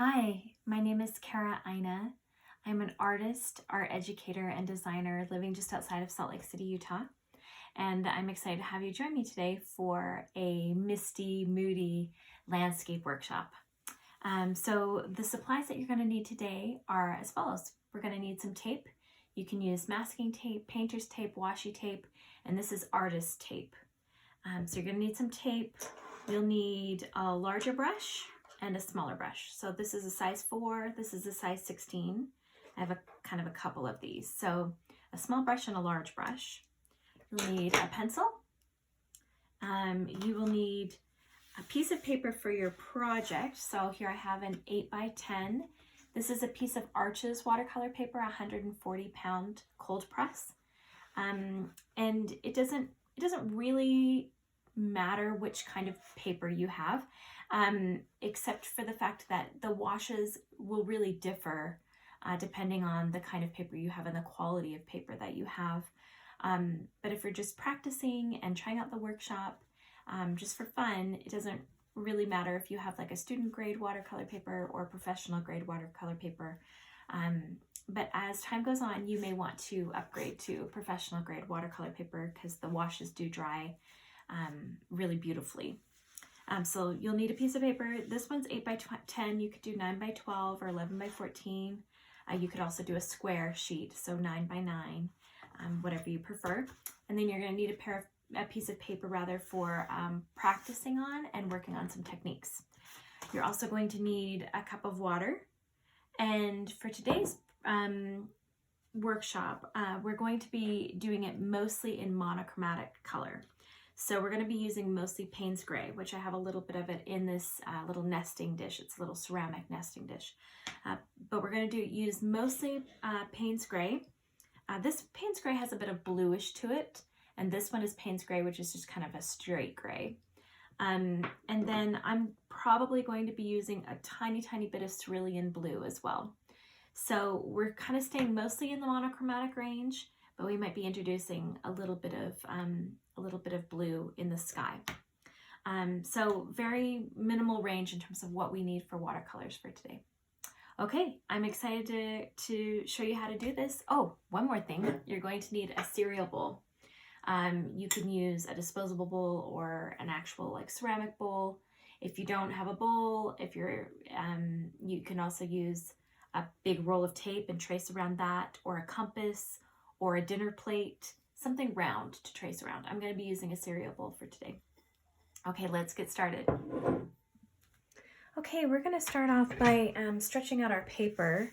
Hi, my name is Kara Aina. I'm an artist, art educator, and designer living just outside of Salt Lake City, Utah. And I'm excited to have you join me today for a misty, moody landscape workshop. So the supplies that you're going to need today are as follows. We're going to need some tape. You can use masking tape, painter's tape, washi tape, and this is artist tape. So you're going to need some tape. You'll need a larger brush and a smaller brush. So this is a size 4, this is a size 16. I have a kind of a couple of these. So a small brush and a large brush. You'll need a pencil. You will need a piece of paper for your project. So here I have an 8x10. This is a piece of Arches watercolor paper, 140-pound cold press. And it doesn't really matter which kind of paper you have, except for the fact that the washes will really differ depending on the kind of paper you have and the quality of paper that you have. But if you're just practicing and trying out the workshop just for fun, it doesn't really matter if you have like a student grade watercolor paper or professional grade watercolor paper. But as time goes on, you may want to upgrade to professional grade watercolor paper because the washes do dry really beautifully. So you'll need a piece of paper. This one's 8x10. You could do 9x12 or 11x14. You could also do a square sheet, so 9x9, whatever you prefer. And then you're going to need a piece of paper for practicing on and working on some techniques. You're also going to need a cup of water. And for today's workshop, we're going to be doing it mostly in monochromatic color. So we're going to be using mostly Payne's Gray, which I have a little bit of it in this little nesting dish. It's a little ceramic nesting dish. But we're going to use mostly Payne's Gray. This Payne's Gray has a bit of bluish to it, and this one is Payne's Gray, which is just kind of a straight gray. And then I'm probably going to be using a tiny bit of cerulean blue as well. So we're kind of staying mostly in the monochromatic range, but we might be introducing a little bit of blue in the sky. So very minimal range in terms of what we need for watercolors for today. Okay, I'm excited to show you how to do this. Oh, one more thing. You're going to need a cereal bowl. You can use a disposable bowl or an actual like ceramic bowl. If you don't have a bowl, you can also use a big roll of tape and trace around that, or a compass, or a dinner plate, something round to trace around. I'm going to be using a cereal bowl for today. Okay, let's get started. Okay, we're going to start off by stretching out our paper.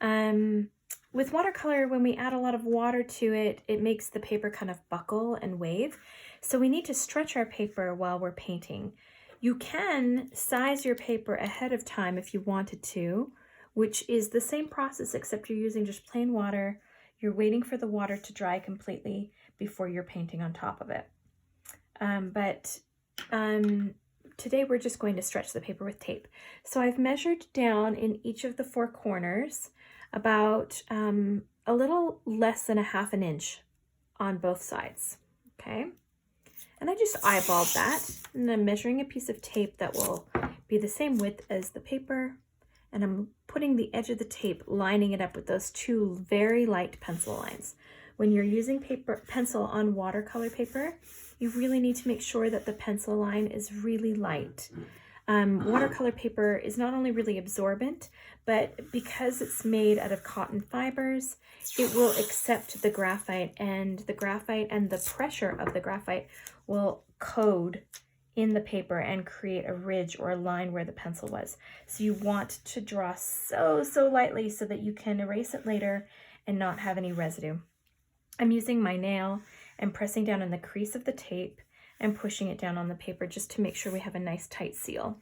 With watercolor, when we add a lot of water to it, it makes the paper kind of buckle and wave. So we need to stretch our paper while we're painting. You can size your paper ahead of time if you wanted to, which is the same process except you're using just plain water. You're waiting for the water to dry completely before you're painting on top of it. Today we're just going to stretch the paper with tape. So I've measured down in each of the 4 corners about a little less than 1/2 inch on both sides, okay? And I just eyeballed that, and I'm measuring a piece of tape that will be the same width as the paper, and I'm putting the edge of the tape, lining it up with those 2 very light pencil lines. When you're using pencil on watercolor paper, you really need to make sure that the pencil line is really light. Watercolor paper is not only really absorbent, but because it's made out of cotton fibers, it will accept the graphite and the pressure of the graphite will code in the paper and create a ridge or a line where the pencil was. So you want to draw so lightly so that you can erase it later and not have any residue. I'm using my nail and pressing down in the crease of the tape and pushing it down on the paper just to make sure we have a nice tight seal.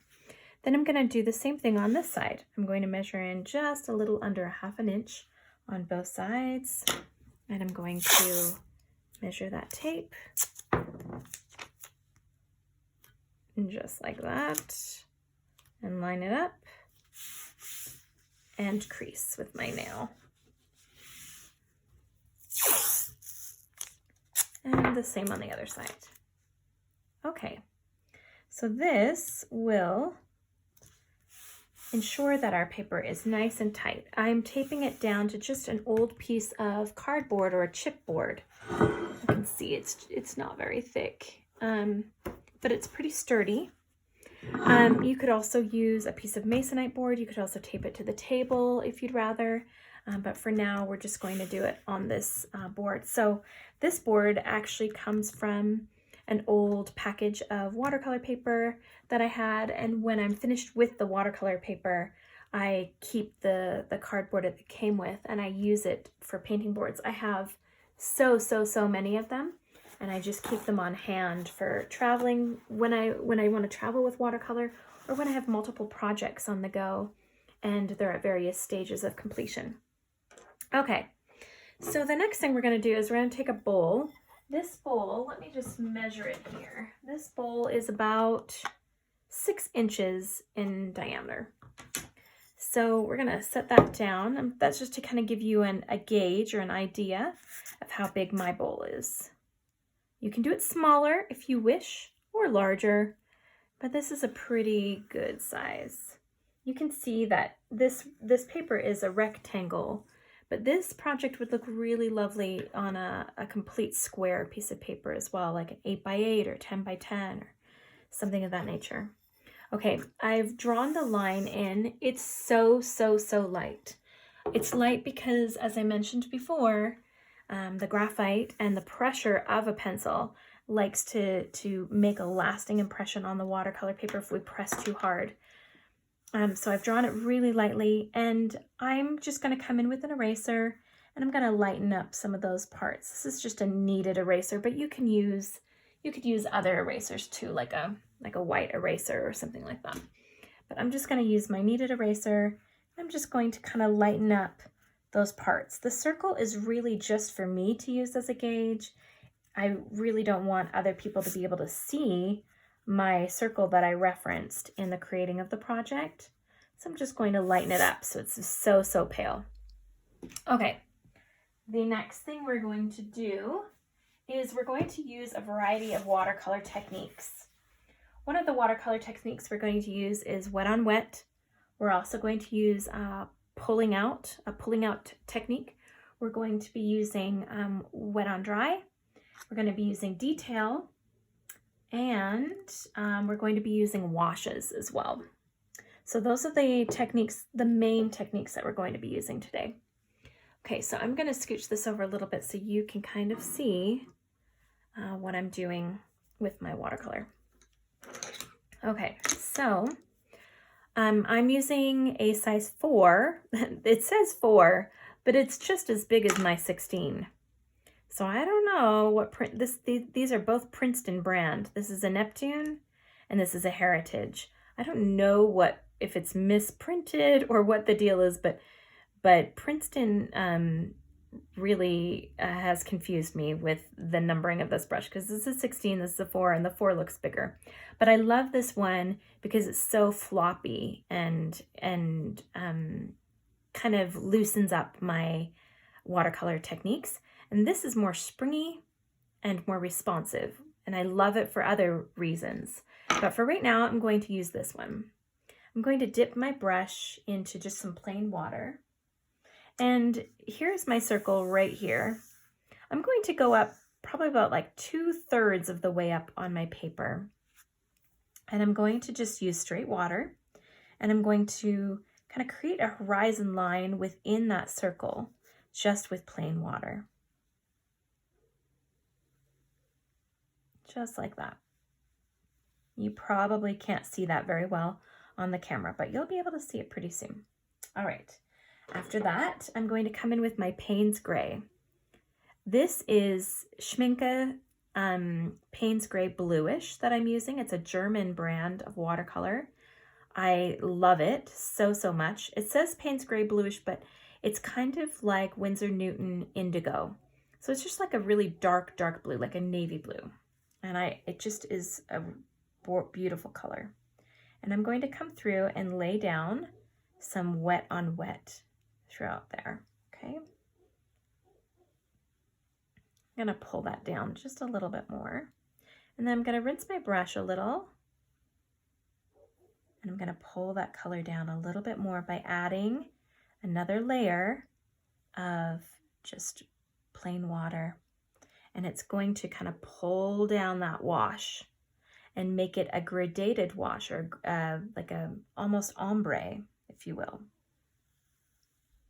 Then I'm going to do the same thing on this side. I'm going to measure in just a little under 1/2 inch on both sides, and I'm going to measure that tape just like that and line it up and crease with my nail. And the same on the other side. Okay, so this will ensure that our paper is nice and tight. I'm taping it down to just an old piece of cardboard or a chipboard. You can see it's not very thick, but it's pretty sturdy. You could also use a piece of masonite board. You could also tape it to the table if you'd rather, but for now we're just going to do it on this board. So this board actually comes from an old package of watercolor paper that I had, and when I'm finished with the watercolor paper, I keep the cardboard it came with and I use it for painting boards. I have so many of them, and I just keep them on hand for traveling when I want to travel with watercolor, or when I have multiple projects on the go and they're at various stages of completion. Okay, so the next thing we're going to do is we're going to take a bowl. This bowl, let me just measure it here. This bowl is about 6 inches in diameter. So we're going to set that down. That's just to kind of give you a gauge or an idea of how big my bowl is. You can do it smaller if you wish, or larger, but this is a pretty good size. You can see that this paper is a rectangle, but this project would look really lovely on a complete square piece of paper as well, like an 8x8 or 10x10 or something of that nature. Okay, I've drawn the line in. It's so light. It's light because, as I mentioned before, the graphite and the pressure of a pencil likes to make a lasting impression on the watercolor paper if we press too hard. So I've drawn it really lightly, and I'm just going to come in with an eraser and I'm going to lighten up some of those parts. This is just a kneaded eraser, but you could use other erasers too, like a white eraser or something like that. But I'm just going to use my kneaded eraser. I'm just going to kind of lighten up those parts. The circle is really just for me to use as a gauge. I really don't want other people to be able to see my circle that I referenced in the creating of the project. So I'm just going to lighten it up so it's so pale. Okay, the next thing we're going to do is we're going to use a variety of watercolor techniques. One of the watercolor techniques we're going to use is wet on wet. We're also going to use a pulling out technique. We're going to be using wet on dry. We're going to be using detail, and we're going to be using washes as well. So those are the techniques, the main techniques that we're going to be using today. Okay, so I'm going to scooch this over a little bit so you can kind of see what I'm doing with my watercolor. Okay, so I'm using a size 4. It says 4, but it's just as big as my 16. So I don't know what print these are both Princeton brand. This is a Neptune and this is a Heritage. I don't know if it's misprinted or what the deal is, but Princeton really has confused me with the numbering of this brush, because this is 16, this is a 4, and the 4 looks bigger. But I love this one because it's so floppy and kind of loosens up my watercolor techniques. And this is more springy and more responsive, and I love it for other reasons. But for right now, I'm going to use this one. I'm going to dip my brush into just some plain water. And here's my circle right here. I'm going to go up probably about like 2/3 of the way up on my paper. And I'm going to just use straight water, and I'm going to kind of create a horizon line within that circle just with plain water. Just like that. You probably can't see that very well on the camera, but you'll be able to see it pretty soon. All right. After that, I'm going to come in with my Payne's Gray. This is Schminke Payne's Gray Bluish that I'm using. It's a German brand of watercolor. I love it so much. It says Payne's Gray Bluish, but it's kind of like Winsor Newton Indigo. So it's just like a really dark blue, like a navy blue. And it just is a beautiful color. And I'm going to come through and lay down some wet on wet throughout there, okay? I'm gonna pull that down just a little bit more. And then I'm gonna rinse my brush a little. And I'm going to pull that color down a little bit more by adding another layer of just plain water. And it's going to kind of pull down that wash and make it a gradated wash, or like a almost ombre, if you will.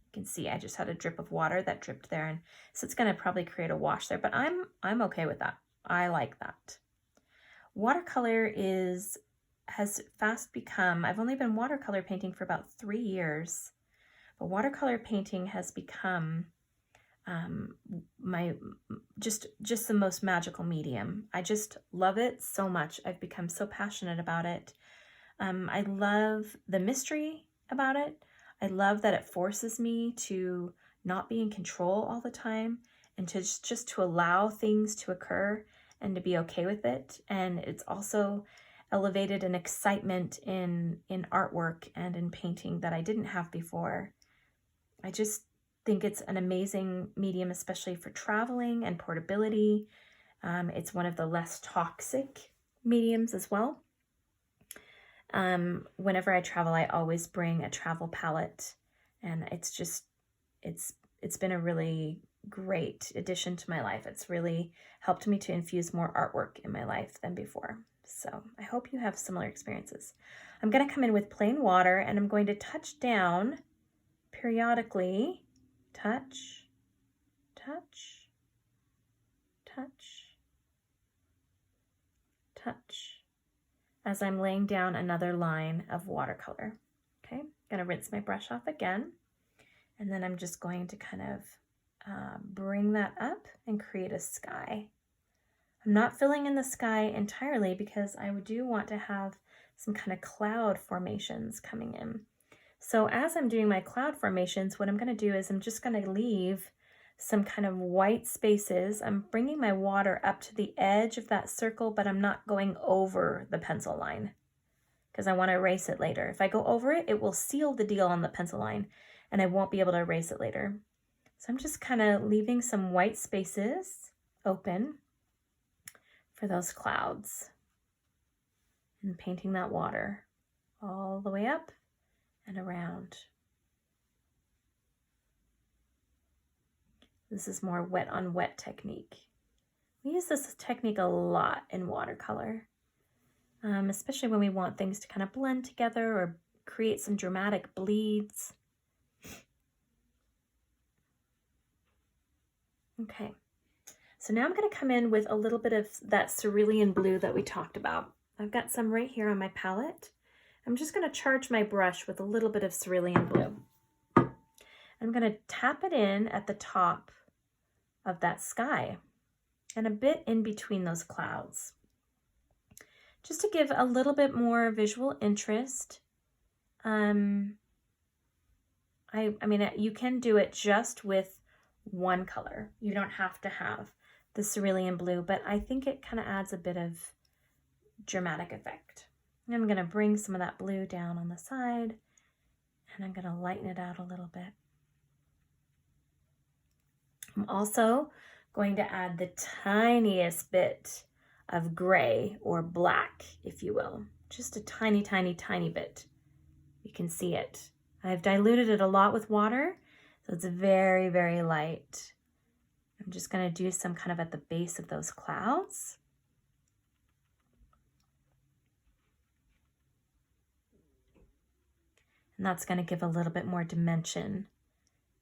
You can see I just had a drip of water that dripped there, and so it's going to probably create a wash there, but I'm okay with that. I like that. Watercolor has fast become, I've only been watercolor painting for about 3 years, but watercolor painting has become my just the most magical medium. I just love it so much. I've become so passionate about it. I love the mystery about it. I love that it forces me to not be in control all the time, and to just to allow things to occur and to be okay with it. And it's also elevated an excitement in artwork and in painting that I didn't have before. I just think it's an amazing medium, especially for traveling and portability. It's one of the less toxic mediums as well. Whenever I travel, I always bring a travel palette, and it's been a really great addition to my life. It's really helped me to infuse more artwork in my life than before. So I hope you have similar experiences. I'm going to come in with plain water, and I'm going to touch down periodically. Touch, touch, touch, touch, as I'm laying down another line of watercolor. Okay, I'm going to rinse my brush off again, and then I'm just going to kind of bring that up and create a sky. I'm not filling in the sky entirely because I do want to have some kind of cloud formations coming in. So as I'm doing my cloud formations, what I'm going to do is I'm just going to leave some kind of white spaces. I'm bringing my water up to the edge of that circle, but I'm not going over the pencil line because I want to erase it later. If I go over it, it will seal the deal on the pencil line, and I won't be able to erase it later. So I'm just kind of leaving some white spaces open for those clouds and painting that water all the way up and around. This is more wet on wet technique. We use this technique a lot in watercolor, especially when we want things to kind of blend together or create some dramatic bleeds. Okay, so now I'm going to come in with a little bit of that cerulean blue that we talked about. I've got some right here on my palette. I'm just going to charge my brush with a little bit of cerulean blue. I'm going to tap it in at the top of that sky and a bit in between those clouds, just to give a little bit more visual interest. I mean, you can do it just with one color. You don't have to have the cerulean blue, but I think it kind of adds a bit of dramatic effect. I'm going to bring some of that blue down on the side, and I'm going to lighten it out a little bit. I'm also going to add the tiniest bit of gray or black, if you will. Just a tiny, tiny, tiny bit. You can see it. I've diluted it a lot with water, so it's very, very light. I'm just going to do some kind of at the base of those clouds. And that's going to give a little bit more dimension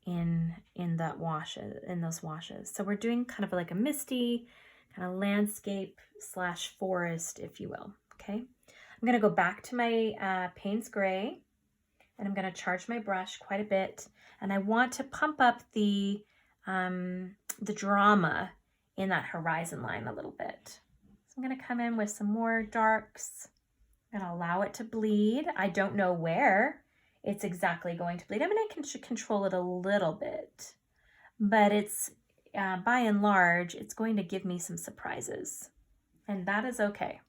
in those washes. So we're doing kind of like a misty kind of landscape / forest, if you will. Okay. I'm going to go back to my Payne's Gray, and I'm going to charge my brush quite a bit. And I want to pump up the drama in that horizon line a little bit. So I'm going to come in with some more darks. I'm going to allow it to bleed. I don't know where it's exactly going to bleed. I mean, I can control it a little bit, but it's by and large, it's going to give me some surprises, and that is okay.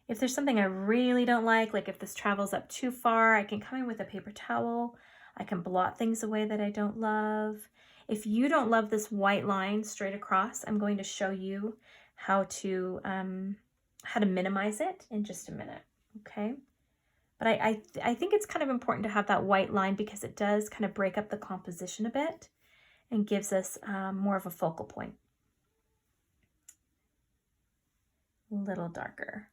If there's something I really don't like if this travels up too far, I can come in with a paper towel. I can blot things away that I don't love. If you don't love this white line straight across, I'm going to show you how to minimize it in just a minute, okay? But I think it's kind of important to have that white line because it does kind of break up the composition a bit and gives us more of a focal point. A little darker.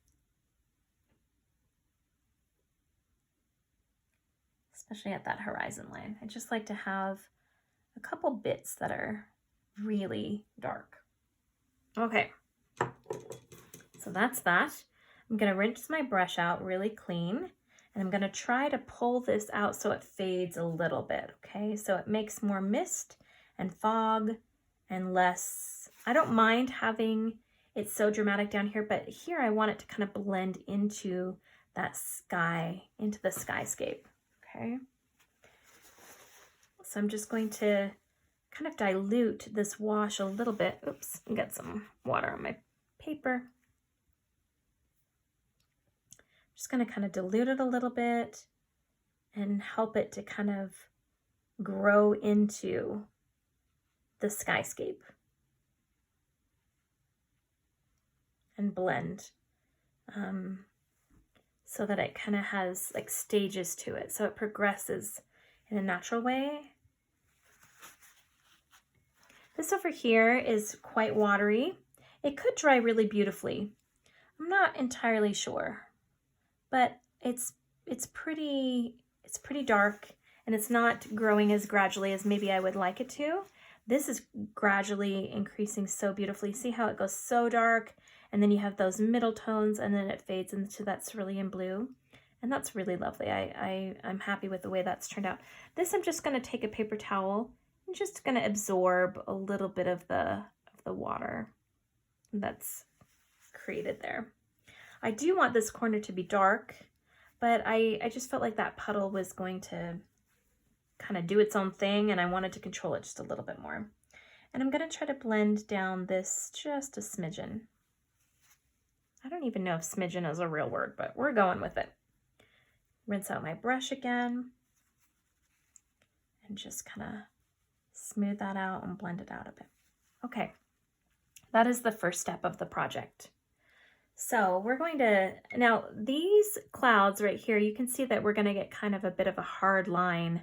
Especially at that horizon line. I just like to have a couple bits that are really dark. Okay, so that's that. I'm gonna rinse my brush out really clean, and I'm gonna try to pull this out so it fades a little bit, okay? So it makes more mist and fog and less, I don't mind having it so dramatic down here, but here I want it to kind of blend into that sky, into the skyscape, okay? So I'm just going to kind of dilute this wash a little bit. Oops, and get some water on my paper. Just going to kind of dilute it a little bit and help it to kind of grow into the skyscape and blend so that it kind of has like stages to it, so it progresses in a natural way. This over here is quite watery. It could dry really beautifully. I'm not entirely sure, but it's pretty dark, and it's not growing as gradually as maybe I would like it to. This is gradually increasing so beautifully. See how it goes so dark, and then you have those middle tones, and then it fades into that cerulean blue. And that's really lovely. I'm happy with the way that's turned out. This, I'm just gonna take a paper towel. I'm just gonna absorb a little bit of the water that's created there. I do want this corner to be dark, but I just felt like that puddle was going to kind of do its own thing, and I wanted to control it just a little bit more. And I'm gonna try to blend down this just a smidgen. I don't even know if smidgen is a real word, but we're going with it. Rinse out my brush again and just kind of smooth that out and blend it out a bit. Okay, that is the first step of the project. So we're going to, now these clouds right here, you can see that we're going to get kind of a bit of a hard line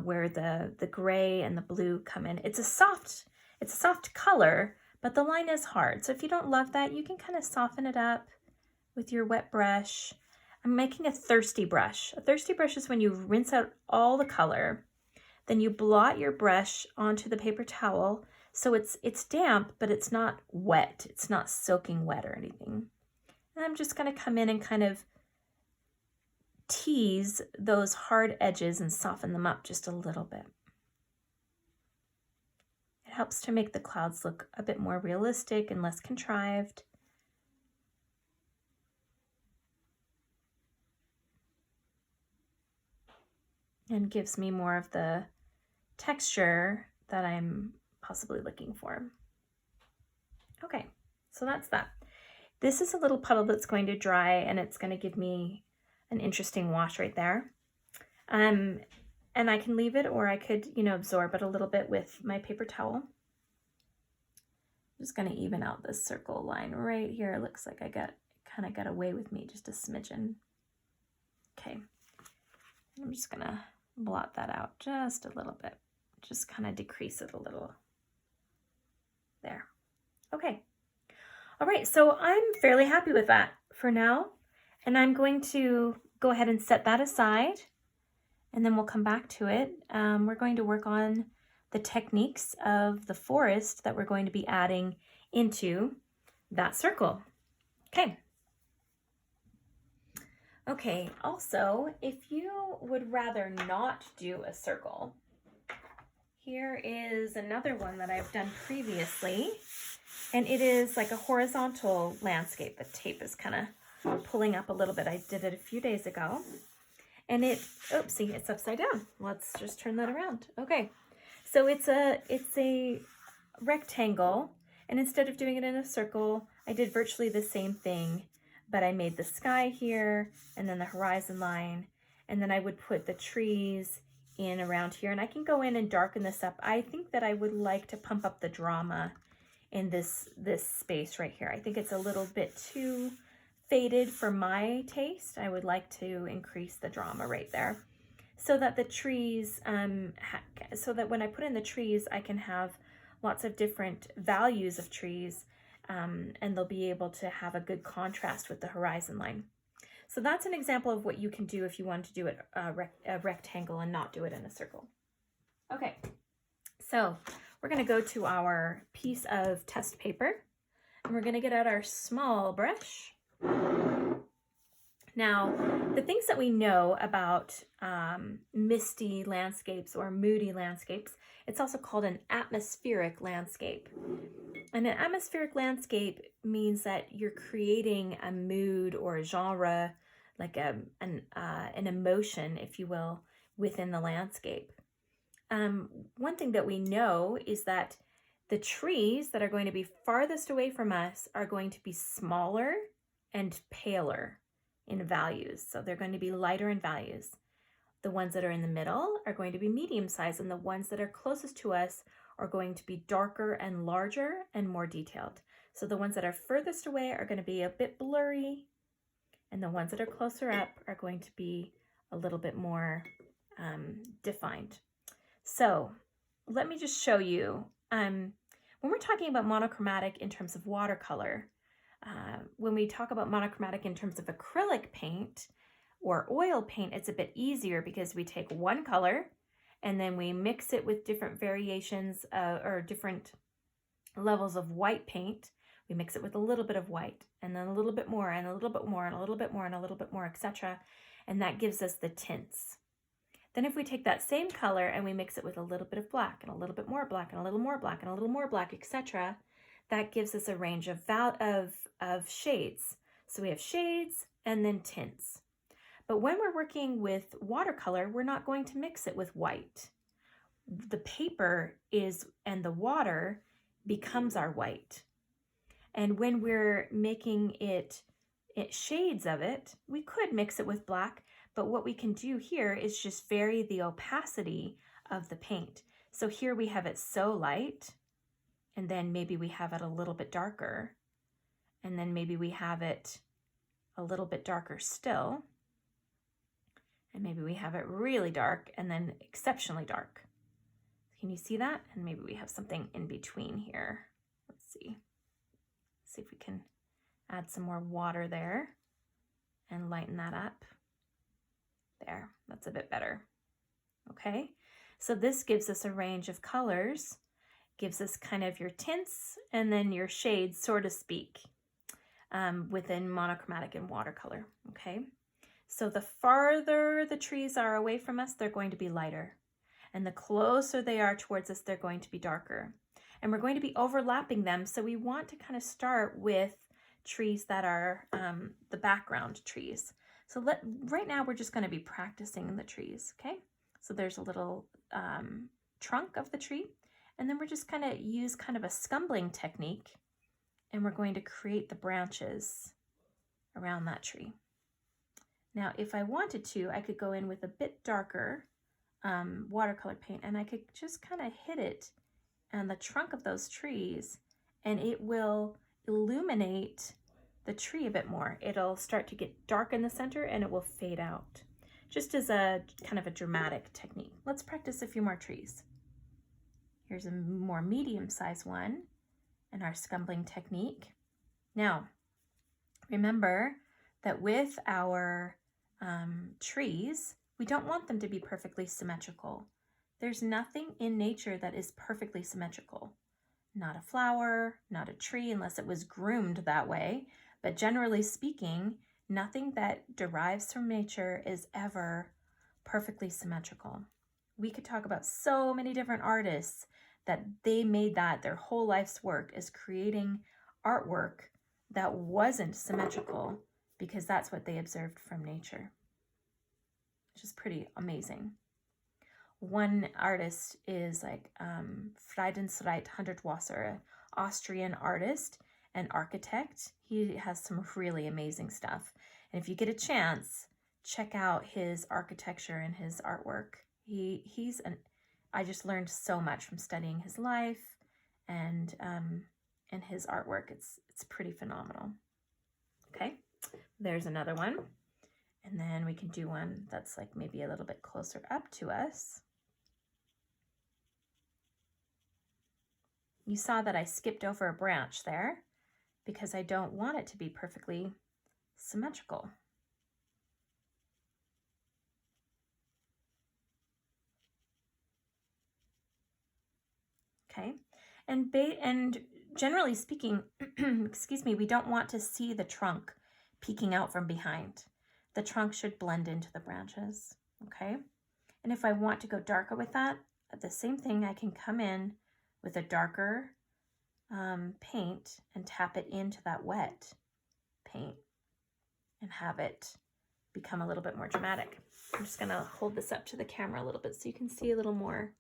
where the gray and the blue come in. It's a soft color, but the line is hard. So if you don't love that, you can kind of soften it up with your wet brush. I'm making a thirsty brush. A thirsty brush is when you rinse out all the color, then you blot your brush onto the paper towel. So it's damp, but it's not wet. It's not soaking wet or anything. And I'm just gonna come in and kind of tease those hard edges and soften them up just a little bit. It helps to make the clouds look a bit more realistic and less contrived. And gives me more of the texture that I'm possibly looking for. Okay, so that's that. This is a little puddle that's going to dry, and it's going to give me an interesting wash right there. And I can leave it, or I could, absorb it a little bit with my paper towel. I'm just going to even out this circle line right here. It looks like I kind of got away with me just a smidgen. Okay, I'm just going to blot that out just a little bit. Just kind of decrease it a little. There. Okay. All right, so I'm fairly happy with that for now. And I'm going to go ahead and set that aside, and then we'll come back to it. We're going to work on the techniques of the forest that we're going to be adding into that circle. Okay. Okay, also, if you would rather not do a circle, here is another one that I've done previously, and it is like a horizontal landscape. The tape is kind of pulling up a little bit. I did it a few days ago, and oopsie, it's upside down. Let's just turn that around. Okay, so it's a rectangle, and instead of doing it in a circle, I did virtually the same thing, but I made the sky here, and then the horizon line, and then I would put the trees in around here, and I can go in and darken this up. I think that I would like to pump up the drama in this space right here. I think it's a little bit too faded for my taste. I would like to increase the drama right there, so that the trees, so that when I put in the trees, I can have lots of different values of trees, and they'll be able to have a good contrast with the horizon line. So that's an example of what you can do if you want to do it a rectangle and not do it in a circle. Okay, so we're going to go to our piece of test paper, and we're going to get out our small brush. Now, the things that we know about misty landscapes or moody landscapes, it's also called an atmospheric landscape. And an atmospheric landscape means that you're creating a mood or a genre, like an emotion, if you will, within the landscape. One thing that we know is that the trees that are going to be farthest away from us are going to be smaller and paler in values. So they're going to be lighter in values. The ones that are in the middle are going to be medium size, and the ones that are closest to us are going to be darker and larger and more detailed. So the ones that are furthest away are going to be a bit blurry, and the ones that are closer up are going to be a little bit more defined. So let me just show you, when we're talking about monochromatic in terms of watercolor, when we talk about monochromatic in terms of acrylic paint or oil paint, it's a bit easier because we take one color and then we mix it with different variations or different levels of white paint. We mix it with a little bit of white and then a little bit more and a little bit more and a little bit more and a little bit more, etc. And that gives us the tints. Then if we take that same color and we mix it with a little bit of black and a little bit more black and a little more black and a little more black, etc., that gives us a range of shades. So we have shades and then tints. But when we're working with watercolor, we're not going to mix it with white. The paper and the water becomes our white. And when we're making it shades of it, we could mix it with black, but what we can do here is just vary the opacity of the paint. So here we have it so light, and then maybe we have it a little bit darker, and then maybe we have it a little bit darker still, and maybe we have it really dark and then exceptionally dark. Can you see that? And maybe we have something in between here. Let's see. Let's see if we can add some more water there and lighten that up. There, that's a bit better. Okay, so this gives us a range of colors, gives us kind of your tints and then your shades, so to speak, within monochromatic and watercolor. Okay, so the farther the trees are away from us, they're going to be lighter. And the closer they are towards us, they're going to be darker. And we're going to be overlapping them, so we want to kind of start with trees that are the background trees. So right now we're just going to be practicing the trees, okay? So there's a little trunk of the tree, and then we're just going to use kind of a scumbling technique, and we're going to create the branches around that tree. Now, if I wanted to, I could go in with a bit darker watercolor paint, and I could just kind of hit it on the trunk of those trees, and it will illuminate the tree a bit more. It'll start to get dark in the center and it will fade out, just as a kind of a dramatic technique. Let's practice a few more trees. Here's a more medium-sized one in our scumbling technique. Now, remember that with our trees, we don't want them to be perfectly symmetrical. There's nothing in nature that is perfectly symmetrical. Not a flower, not a tree, unless it was groomed that way. But generally speaking, nothing that derives from nature is ever perfectly symmetrical. We could talk about so many different artists that they made that their whole life's work is creating artwork that wasn't symmetrical because that's what they observed from nature, which is pretty amazing. One artist is like Friedensreit Hundertwasser, an Austrian artist and architect. He has some really amazing stuff. And if you get a chance, check out his architecture and his artwork. I just learned so much from studying his life and his artwork. It's pretty phenomenal. Okay, There's another one. And then we can do one that's like maybe a little bit closer up to us. You saw that I skipped over a branch there because I don't want it to be perfectly symmetrical. Okay, and generally speaking, excuse me, we don't want to see the trunk peeking out from behind. The trunk should blend into the branches, okay? And if I want to go darker with that, the same thing, I can come in with a darker paint and tap it into that wet paint and have it become a little bit more dramatic. I'm just gonna hold this up to the camera a little bit so you can see a little more.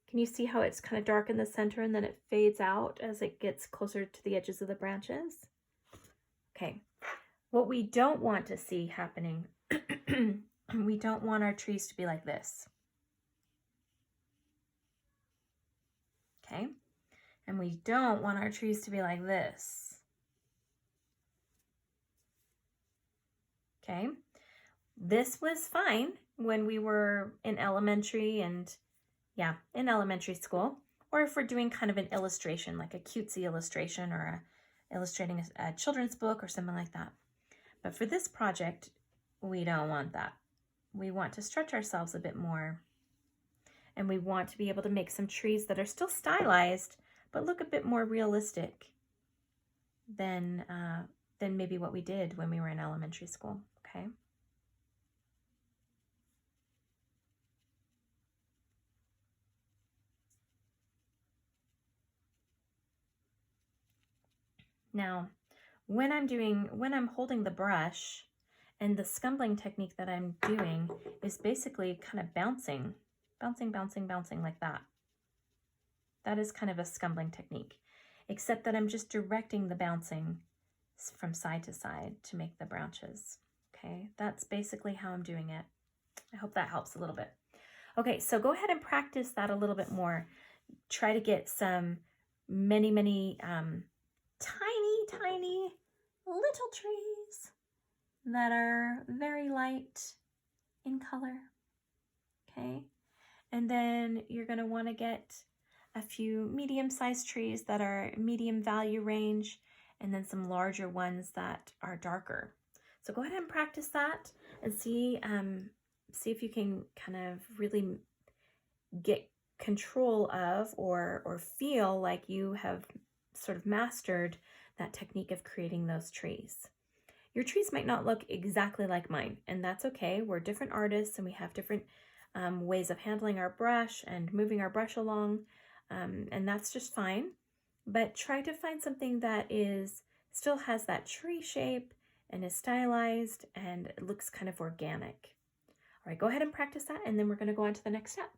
Can you see how it's kind of dark in the center and then it fades out as it gets closer to the edges of the branches? Okay, what we don't want to see happening, we don't want our trees to be like this. Okay, and we don't want our trees to be like this. Okay, this was fine when we were in elementary and in elementary school, or if we're doing kind of an illustration, like a cutesy illustration or illustrating a children's book or something like that. But for this project, we don't want that. We want to stretch ourselves a bit more, and we want to be able to make some trees that are still stylized, but look a bit more realistic than maybe what we did when we were in elementary school, okay? Now, when I'm holding the brush, and the scumbling technique that I'm doing is basically kind of bouncing like that. That is kind of a scumbling technique, except that I'm just directing the bouncing from side to side to make the branches. Okay, that's basically how I'm doing it. I hope that helps a little bit. Okay, so go ahead and practice that a little bit more. Try to get some many tiny little trees that are very light in color, okay? And then you're gonna wanna get a few medium-sized trees that are medium value range, and then some larger ones that are darker. So go ahead and practice that and see if you can kind of really get control of or feel like you have sort of mastered that technique of creating those trees. Your trees might not look exactly like mine, and that's okay. We're different artists and we have different ways of handling our brush and moving our brush along, and that's just fine. But try to find something that still has that tree shape and is stylized and it looks kind of organic. All right, go ahead and practice that, and then we're going to go on to the next step.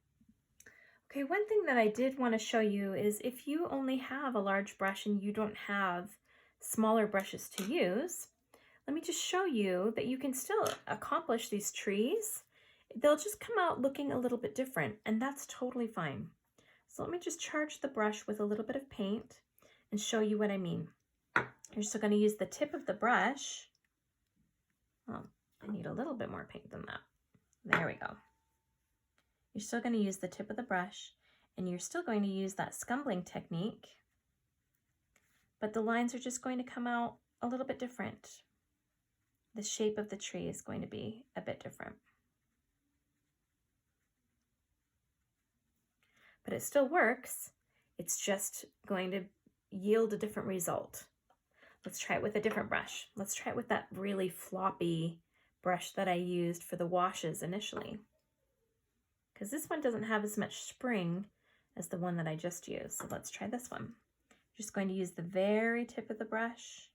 Okay, one thing that I did want to show you is if you only have a large brush and you don't have smaller brushes to use, let me just show you that you can still accomplish these trees. They'll just come out looking a little bit different, and that's totally fine. So let me just charge the brush with a little bit of paint and show you what I mean. You're still going to use the tip of the brush. Oh, I need a little bit more paint than that. There we go. You're still going to use the tip of the brush, and you're still going to use that scumbling technique, but the lines are just going to come out a little bit different. The shape of the tree is going to be a bit different. But it still works. It's just going to yield a different result. Let's try it with a different brush. Let's try it with that really floppy brush that I used for the washes initially, because this one doesn't have as much spring as the one that I just used. So let's try this one. Just going to use the very tip of the brush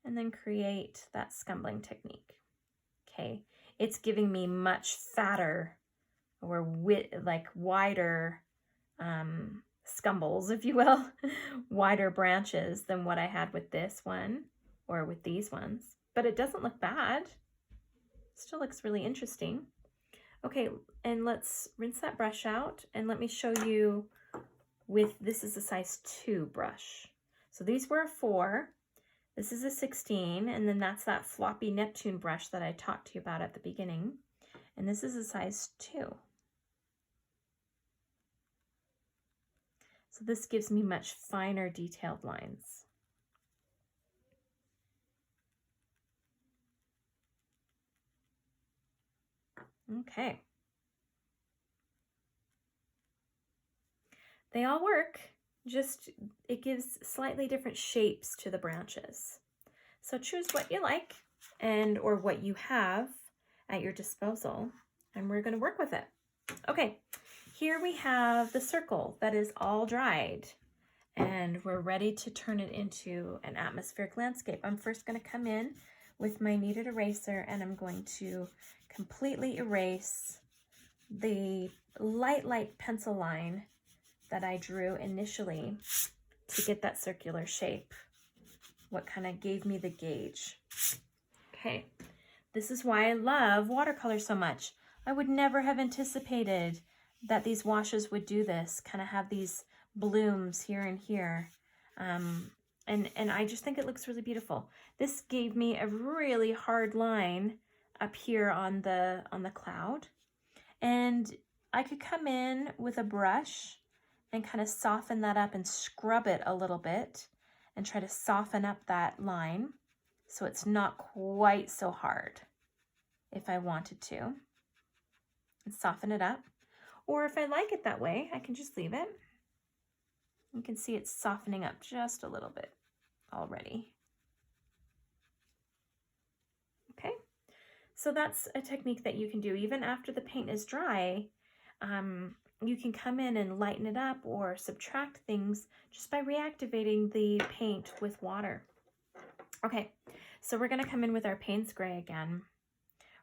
and then create that scumbling technique. Okay, it's giving me much fatter or wider scumbles, if you will, wider branches than what I had with this one or with these ones. But it doesn't look bad. Still looks really interesting. Okay, and let's rinse that brush out, and let me show you this is a size 2 brush. So these were a 4. This is a 16, and then that's that floppy Neptune brush that I talked to you about at the beginning. And this is a size 2. So this gives me much finer detailed lines. Okay. They all work, just it gives slightly different shapes to the branches. So choose what you like and or what you have at your disposal, and we're going to work with it. Okay, here we have the circle that is all dried, and we're ready to turn it into an atmospheric landscape. I'm first going to come in with my kneaded eraser, and I'm going to completely erase the light pencil line that I drew initially to get that circular shape, what kind of gave me the gauge. Okay, this is why I love watercolor so much. I would never have anticipated that these washes would do this, kind of have these blooms here and here. And I just think it looks really beautiful. This gave me a really hard line up here on the cloud. And I could come in with a brush and kind of soften that up and scrub it a little bit and try to soften up that line so it's not quite so hard if I wanted to, and soften it up. Or if I like it that way, I can just leave it. You can see it's softening up just a little bit already. Okay, so that's a technique that you can do even after the paint is dry. You can come in and lighten it up or subtract things just by reactivating the paint with water. Okay, so we're gonna come in with our Payne's Gray again.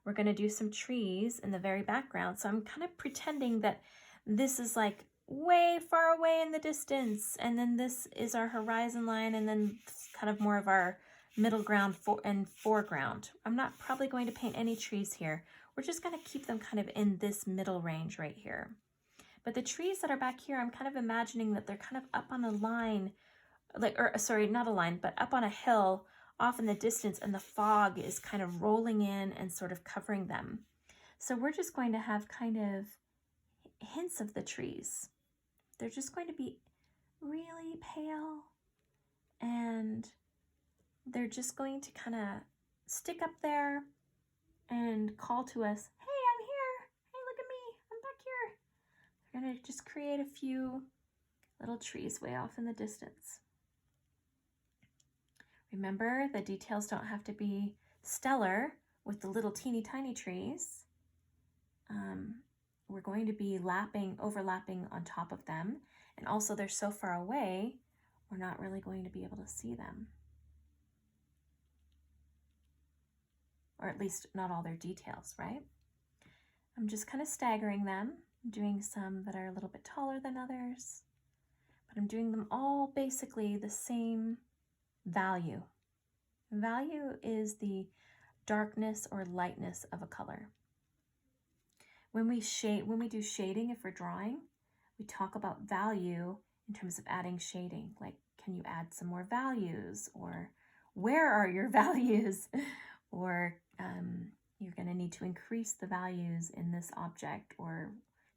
We're gonna do some trees in the very background. So I'm kind of pretending that this is like way far away in the distance, and then this is our horizon line, and then kind of more of our middle ground and foreground. I'm not probably going to paint any trees here. We're just gonna keep them kind of in this middle range right here. But the trees that are back here, I'm kind of imagining that they're kind of up on a line, like, or sorry, not a line, but up on a hill off in the distance, and the fog is kind of rolling in and sort of covering them. So we're just going to have kind of hints of the trees. They're just going to be really pale, and they're just going to kind of stick up there and call to us, hey, I'm here. Hey, look at me. I'm back here. We're going to just create a few little trees way off in the distance. Remember, the details don't have to be stellar with the little teeny tiny trees. We're going to be overlapping on top of them. And also they're so far away, we're not really going to be able to see them. Or at least not all their details, right? I'm just kind of staggering them. I'm doing some that are a little bit taller than others, but I'm doing them all basically the same value. Value is the darkness or lightness of a color. When we do shading, if we're drawing, we talk about value in terms of adding shading. Like, can you add some more values? Or where are your values? Or you're going to need to increase the values in this object, or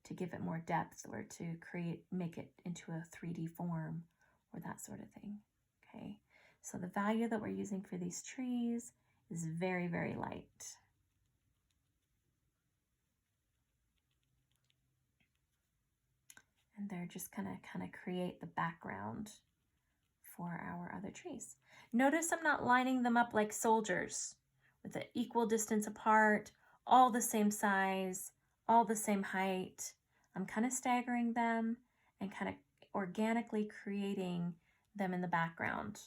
to give it more depth, or to make it into a 3D form, or that sort of thing. Okay, so the value that we're using for these trees is very, very light. And they're just gonna kind of create the background for our other trees. Notice I'm not lining them up like soldiers with an equal distance apart, all the same size, all the same height. I'm kind of staggering them and kind of organically creating them in the background.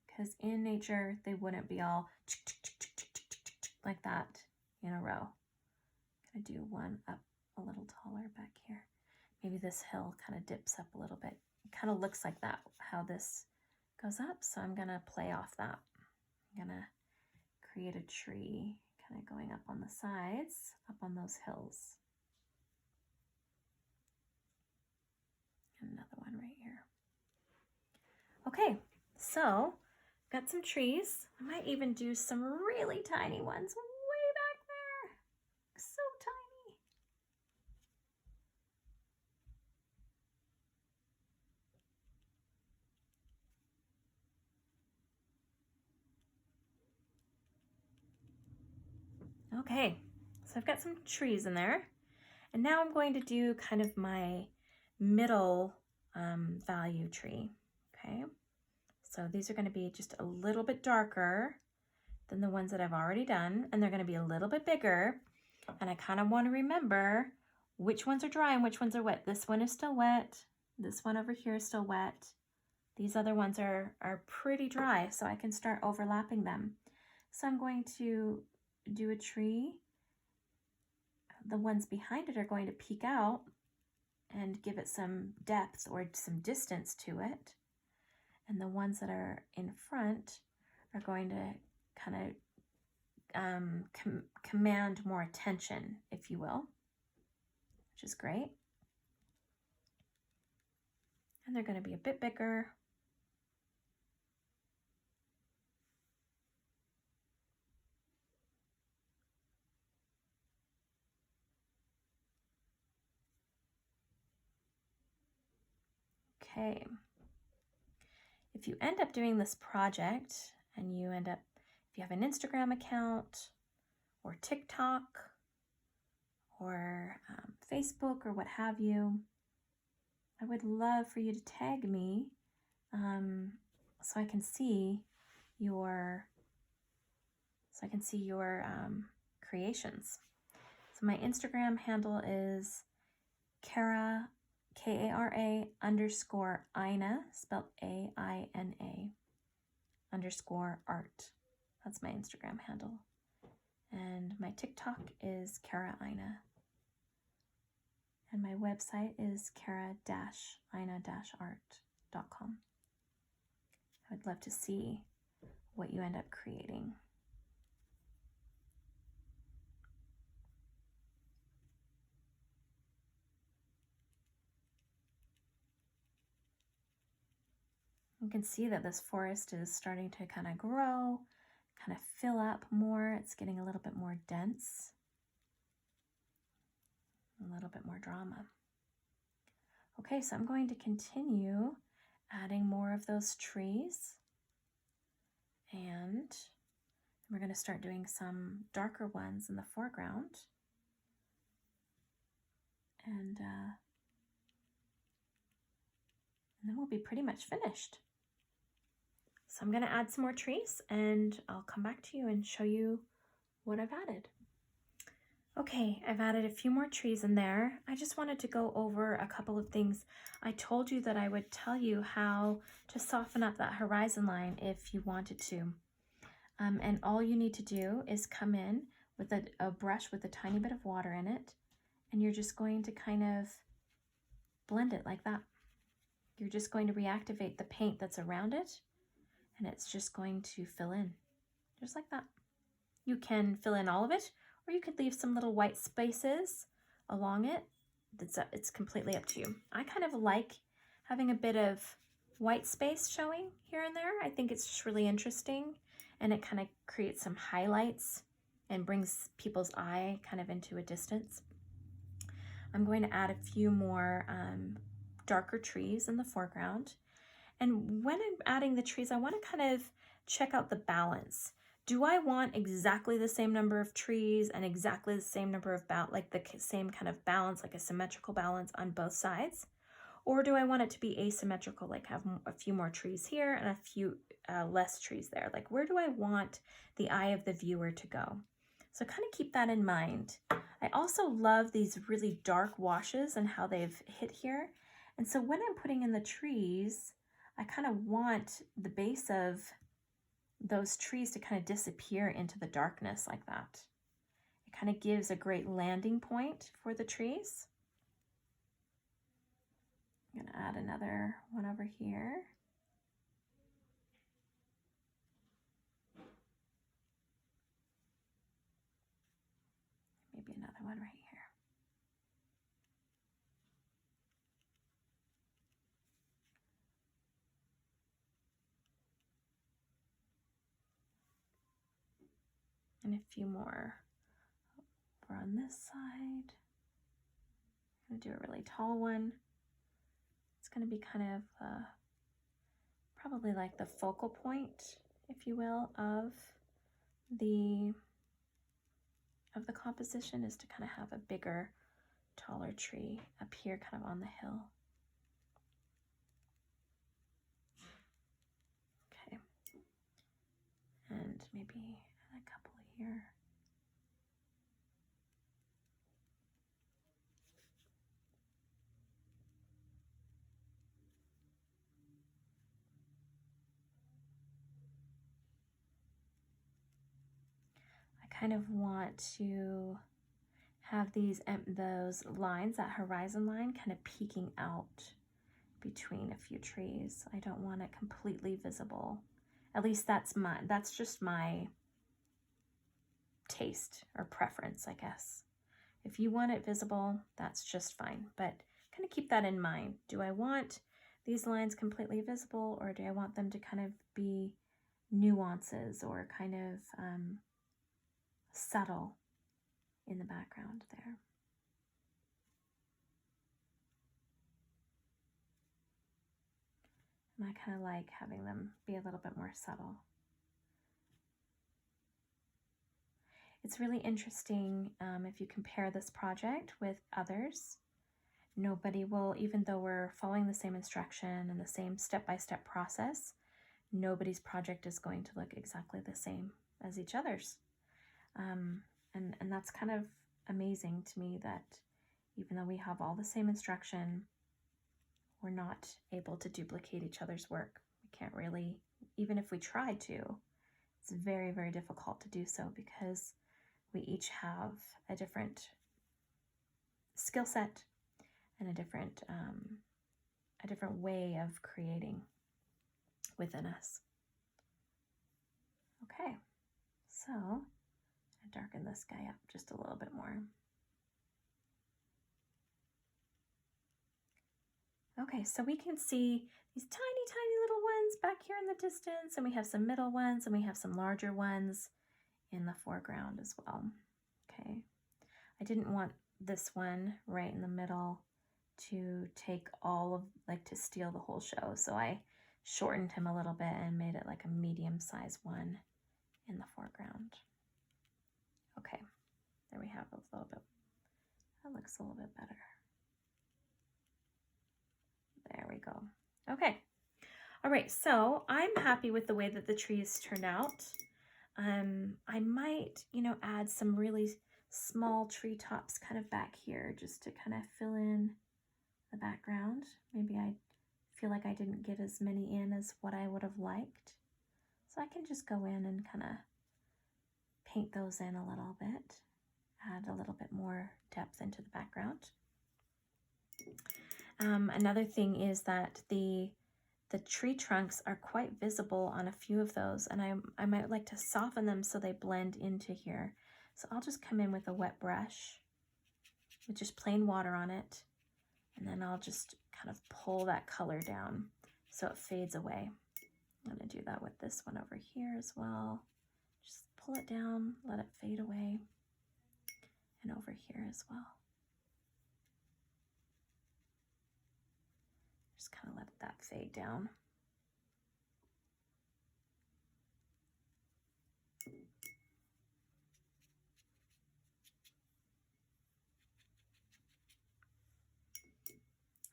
Because in nature, they wouldn't be all like that in a row. I'm gonna do one up a little taller back here. Maybe this hill kind of dips up a little bit. It kind of looks like that, how this goes up. So I'm gonna play off that. I'm gonna create a tree kind of going up on the sides, up on those hills. Okay, so got some trees. I might even do some really tiny ones way back there. So tiny. Okay, so I've got some trees in there. And now I'm going to do kind of my middle value tree. Okay, so these are going to be just a little bit darker than the ones that I've already done, and they're going to be a little bit bigger. And I kind of want to remember which ones are dry and which ones are wet. This one is still wet. This one over here is still wet. These other ones are pretty dry, so I can start overlapping them. So I'm going to do a tree. The ones behind it are going to peek out and give it some depth or some distance to it. And the ones that are in front are going to kind of command more attention, if you will, which is great. And they're going to be a bit bigger. Okay. If you end up doing this project and you end up, if you have an Instagram account or TikTok or Facebook or what have you, I would love for you to tag me so I can see your creations. So my Instagram handle is Kara, Kara _Aina, spelled AINA _art. That's my Instagram handle. And my TikTok is Kara Aina. And my website is kara-aina-art.com. I would love to see what you end up creating. You can see that this forest is starting to kind of grow, kind of fill up more. It's getting a little bit more dense, a little bit more drama. Okay, so I'm going to continue adding more of those trees, and we're going to start doing some darker ones in the foreground. And then we'll be pretty much finished. So I'm going to add some more trees and I'll come back to you and show you what I've added. Okay, I've added a few more trees in there. I just wanted to go over a couple of things. I told you that I would tell you how to soften up that horizon line if you wanted to. And all you need to do is come in with a brush with a tiny bit of water in it, and you're just going to kind of blend it like that. You're just going to reactivate the paint that's around it, and it's just going to fill in, just like that. You can fill in all of it, or you could leave some little white spaces along it. It's completely up to you. I kind of like having a bit of white space showing here and there. I think it's just really interesting, and it kind of creates some highlights and brings people's eye kind of into a distance. I'm going to add a few more darker trees in the foreground. And when I'm adding the trees, I want to kind of check out the balance. Do I want exactly the same number of trees and exactly the same number of like the same kind of balance, like a symmetrical balance on both sides? Or do I want it to be asymmetrical, like have a few more trees here and a few less trees there? Like, where do I want the eye of the viewer to go? So kind of keep that in mind. I also love these really dark washes and how they've hit here. And so when I'm putting in the trees, I kind of want the base of those trees to kind of disappear into the darkness like that. It kind of gives a great landing point for the trees. I'm going to add another one over here. Maybe another one right here. And a few more over on this side. I'm going to do a really tall one. It's going to be kind of probably like the focal point, if you will, of the composition, is to kind of have a bigger, taller tree up here kind of on the hill. Okay. And maybe a couple here. I kind of want to have those lines, that horizon line, kind of peeking out between a few trees. I don't want it completely visible. At least that's just my taste or preference, I guess. If you want it visible, that's just fine, but kind of keep that in mind. Do I want these lines completely visible, or do I want them to kind of be nuances or kind of subtle in the background there? And I kind of like having them be a little bit more subtle. It's really interesting if you compare this project with others. Nobody will, even though we're following the same instruction and the same step-by-step process, nobody's project is going to look exactly the same as each other's. And that's kind of amazing to me, that even though we have all the same instruction, we're not able to duplicate each other's work. We can't really, even if we try to, it's very, very difficult to do so, because we each have a different skill set and a different way of creating within us. Okay, so I darken this guy up just a little bit more. Okay, so we can see these tiny, tiny little ones back here in the distance, and we have some middle ones, and we have some larger ones in the foreground as well. Okay, I didn't want this one right in the middle to take all of, like, to steal the whole show, so I shortened him a little bit and made it like a medium-sized one in the foreground. Okay, there we have a little bit. That looks a little bit better. There we go. Okay. All right, so I'm happy with the way that the trees turned out. I might, add some really small tree tops kind of back here, just to kind of fill in the background. Maybe I feel like I didn't get as many in as what I would have liked. So I can just go in and kind of paint those in a little bit, add a little bit more depth into the background. Another thing is that the tree trunks are quite visible on a few of those, and I might like to soften them so they blend into here. So I'll just come in with a wet brush with just plain water on it, and then I'll just kind of pull that color down so it fades away. I'm going to do that with this one over here as well. Just pull it down, let it fade away, and over here as well. Just kind of let that fade down.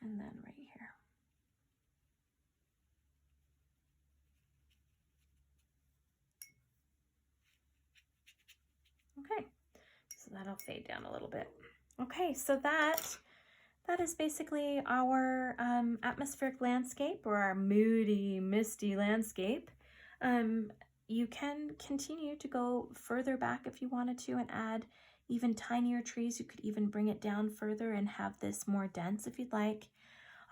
And then right here. Okay, so that'll fade down a little bit. Okay, so that is basically our atmospheric landscape, or our moody, misty landscape. You can continue to go further back if you wanted to and add even tinier trees. You could even bring it down further and have this more dense if you'd like.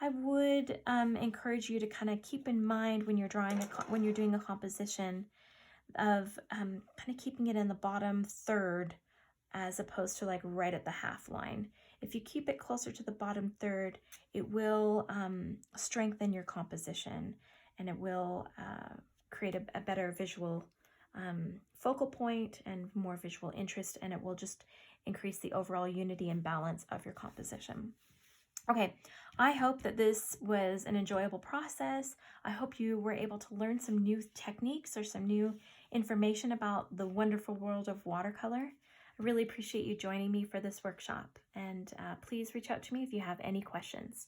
I would encourage you to kind of keep in mind when you're doing a composition of kind of keeping it in the bottom third as opposed to like right at the half line. If you keep it closer to the bottom third, it will strengthen your composition, and it will create a better visual focal point and more visual interest, and it will just increase the overall unity and balance of your composition. Okay, I hope that this was an enjoyable process. I hope you were able to learn some new techniques or some new information about the wonderful world of watercolor. I really appreciate you joining me for this workshop, and please reach out to me if you have any questions.